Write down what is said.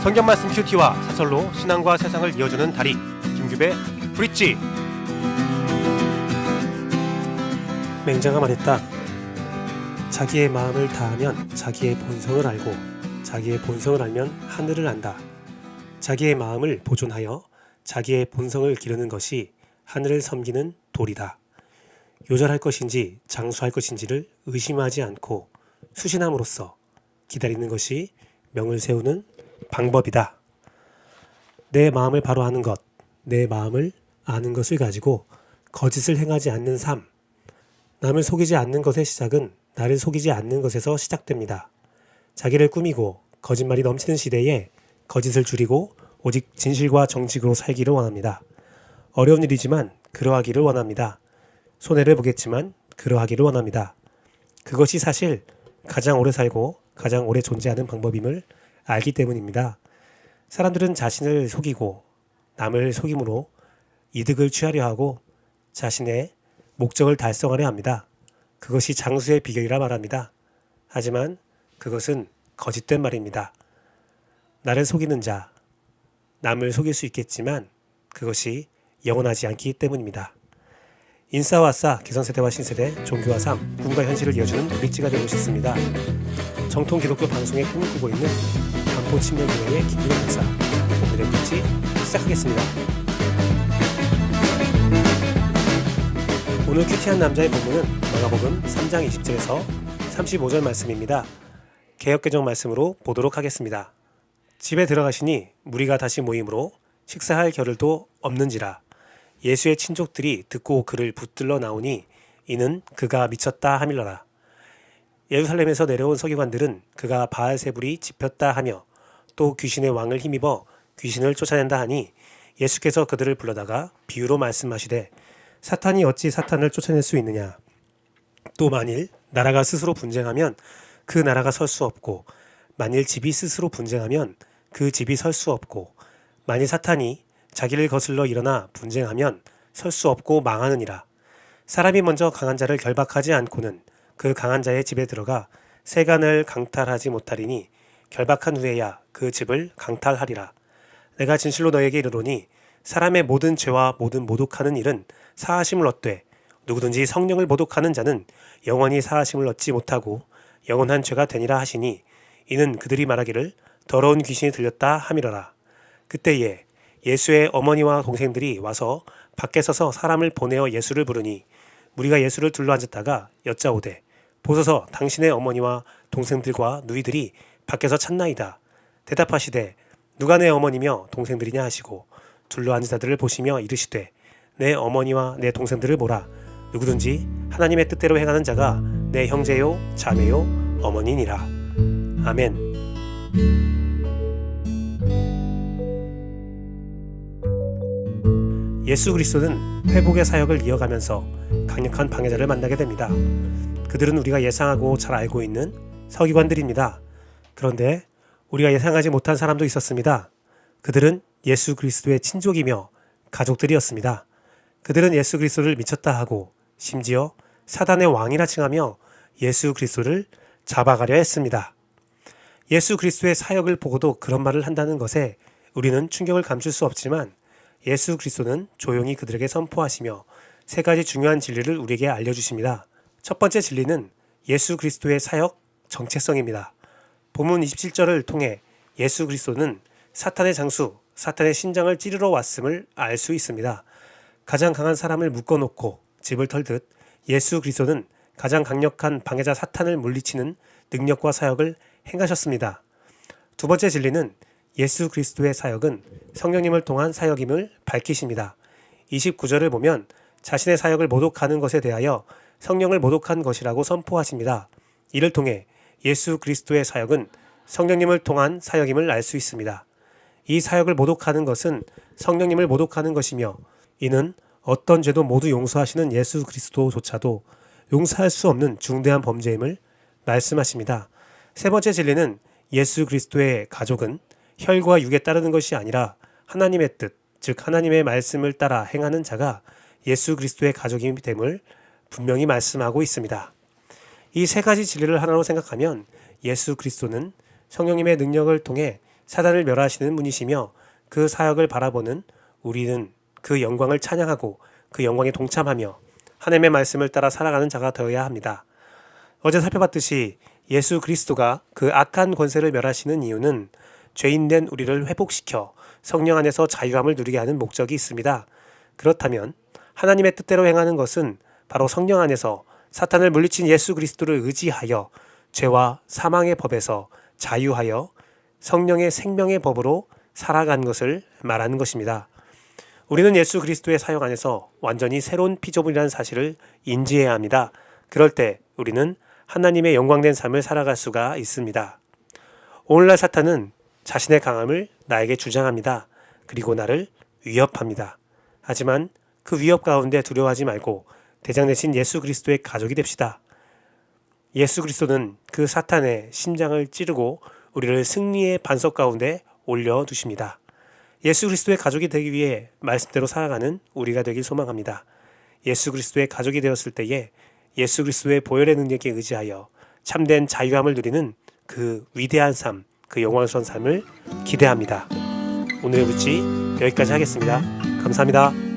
성경 말씀 큐티와 사설로 신앙과 세상을 이어주는 다리 김규배 브릿지. 맹자가 말했다. 자기의 마음을 다하면 자기의 본성을 알고 자기의 본성을 알면 하늘을 안다. 자기의 마음을 보존하여 자기의 본성을 기르는 것이 하늘을 섬기는 도리다. 요절할 것인지 장수할 것인지를 의심하지 않고 수신함으로써 기다리는 것이 명을 세우는 방법이다. 내 마음을 바로 아는 것, 내 마음을 아는 것을 가지고 거짓을 행하지 않는 삶. 남을 속이지 않는 것의 시작은 나를 속이지 않는 것에서 시작됩니다. 자기를 꾸미고 거짓말이 넘치는 시대에 거짓을 줄이고 오직 진실과 정직으로 살기를 원합니다. 어려운 일이지만 그러하기를 원합니다. 손해를 보겠지만 그러하기를 원합니다. 그것이 사실 가장 오래 살고 가장 오래 존재하는 방법임을 알기 때문입니다. 사람들은 자신을 속이고 남을 속임으로 이득을 취하려 하고 자신의 목적을 달성하려 합니다. 그것이 장수의 비결이라 말합니다. 하지만 그것은 거짓된 말입니다. 나를 속이는 자, 남을 속일 수 있겠지만 그것이 영원하지 않기 때문입니다. 인싸와 싸, 기성세대와 신세대, 종교와 삶, 꿈과 현실을 이어주는 브릿지가 되고 싶습니다. 정통 기독교 방송에 꿈을 꾸고 있는 반포 침례교회의 김규배 목사, 오늘의 브릿지 시작하겠습니다. 오늘 큐티한 남자의 본문은 마가복음 3장 20절에서 35절 말씀입니다. 개역개정 말씀으로 보도록 하겠습니다. 집에 들어가시니 무리가 다시 모임으로 식사할 겨를도 없는지라. 예수의 친족들이 듣고 그를 붙들러 나오니 이는 그가 미쳤다 하밀러라. 예루살렘에서 내려온 서기관들은 그가 바알세불이 집혔다 하며 또 귀신의 왕을 힘입어 귀신을 쫓아낸다 하니 예수께서 그들을 불러다가 비유로 말씀하시되 사탄이 어찌 사탄을 쫓아낼 수 있느냐. 또 만일 나라가 스스로 분쟁하면 그 나라가 설 수 없고 만일 집이 스스로 분쟁하면 그 집이 설 수 없고 만일 사탄이 자기를 거슬러 일어나 분쟁하면 설 수 없고 망하느니라. 사람이 먼저 강한 자를 결박하지 않고는 그 강한 자의 집에 들어가 세간을 강탈하지 못하리니 결박한 후에야 그 집을 강탈하리라. 내가 진실로 너에게 이르노니 사람의 모든 죄와 모든 모독하는 일은 사하심을 얻되 누구든지 성령을 모독하는 자는 영원히 사하심을 얻지 못하고 영원한 죄가 되니라 하시니 이는 그들이 말하기를 더러운 귀신이 들렸다 하미러라. 그때에 예수의 어머니와 동생들이 와서 밖에 서서 사람을 보내어 예수를 부르니 무리가 예수를 둘러앉았다가 여짜오되 보소서 당신의 어머니와 동생들과 누이들이 밖에서 찾나이다. 대답하시되 누가 내 어머니며 동생들이냐 하시고 둘러앉은 자들을 보시며 이르시되 내 어머니와 내 동생들을 보라. 누구든지 하나님의 뜻대로 행하는 자가 내 형제요 자매요 어머니니라. 아멘. 예수 그리스도는 회복의 사역을 이어가면서 강력한 방해자를 만나게 됩니다. 그들은 우리가 예상하고 잘 알고 있는 서기관들입니다. 그런데 우리가 예상하지 못한 사람도 있었습니다. 그들은 예수 그리스도의 친족이며 가족들이었습니다. 그들은 예수 그리스도를 미쳤다 하고 심지어 사단의 왕이라 칭하며 예수 그리스도를 잡아가려 했습니다. 예수 그리스도의 사역을 보고도 그런 말을 한다는 것에 우리는 충격을 감출 수 없지만 예수 그리스도는 조용히 그들에게 선포하시며 세 가지 중요한 진리를 우리에게 알려주십니다. 첫 번째 진리는 예수 그리스도의 사역 정체성입니다. 본문 27절을 통해 예수 그리스도는 사탄의 장수, 사탄의 신장을 찌르러 왔음을 알 수 있습니다. 가장 강한 사람을 묶어놓고 집을 털듯 예수 그리스도는 가장 강력한 방해자 사탄을 물리치는 능력과 사역을 행하셨습니다. 두 번째 진리는 예수 그리스도의 사역은 성령님을 통한 사역임을 밝히십니다. 29절을 보면 자신의 사역을 모독하는 것에 대하여 성령을 모독한 것이라고 선포하십니다. 이를 통해 예수 그리스도의 사역은 성령님을 통한 사역임을 알 수 있습니다. 이 사역을 모독하는 것은 성령님을 모독하는 것이며 이는 어떤 죄도 모두 용서하시는 예수 그리스도조차도 용서할 수 없는 중대한 범죄임을 말씀하십니다. 세 번째 진리는 예수 그리스도의 가족은 혈과 육에 따르는 것이 아니라 하나님의 뜻, 즉 하나님의 말씀을 따라 행하는 자가 예수 그리스도의 가족이 됨을 분명히 말씀하고 있습니다. 이 세 가지 진리를 하나로 생각하면 예수 그리스도는 성령님의 능력을 통해 사단을 멸하시는 분이시며 그 사역을 바라보는 우리는 그 영광을 찬양하고 그 영광에 동참하며 하나님의 말씀을 따라 살아가는 자가 되어야 합니다. 어제 살펴봤듯이 예수 그리스도가 그 악한 권세를 멸하시는 이유는 죄인된 우리를 회복시켜 성령 안에서 자유함을 누리게 하는 목적이 있습니다. 그렇다면 하나님의 뜻대로 행하는 것은 바로 성령 안에서 사탄을 물리친 예수 그리스도를 의지하여 죄와 사망의 법에서 자유하여 성령의 생명의 법으로 살아간 것을 말하는 것입니다. 우리는 예수 그리스도의 사역 안에서 완전히 새로운 피조물이라는 사실을 인지해야 합니다. 그럴 때 우리는 하나님의 영광된 삶을 살아갈 수가 있습니다. 오늘날 사탄은 자신의 강함을 나에게 주장합니다. 그리고 나를 위협합니다. 하지만 그 위협 가운데 두려워하지 말고 대장 되신 예수 그리스도의 가족이 됩시다. 예수 그리스도는 그 사탄의 심장을 찌르고 우리를 승리의 반석 가운데 올려두십니다. 예수 그리스도의 가족이 되기 위해 말씀대로 살아가는 우리가 되길 소망합니다. 예수 그리스도의 가족이 되었을 때에 예수 그리스도의 보혈의 능력에 의지하여 참된 자유함을 누리는 그 위대한 삶, 그 영광스러운 삶을 기대합니다. 오늘의 묵지 여기까지 하겠습니다. 감사합니다.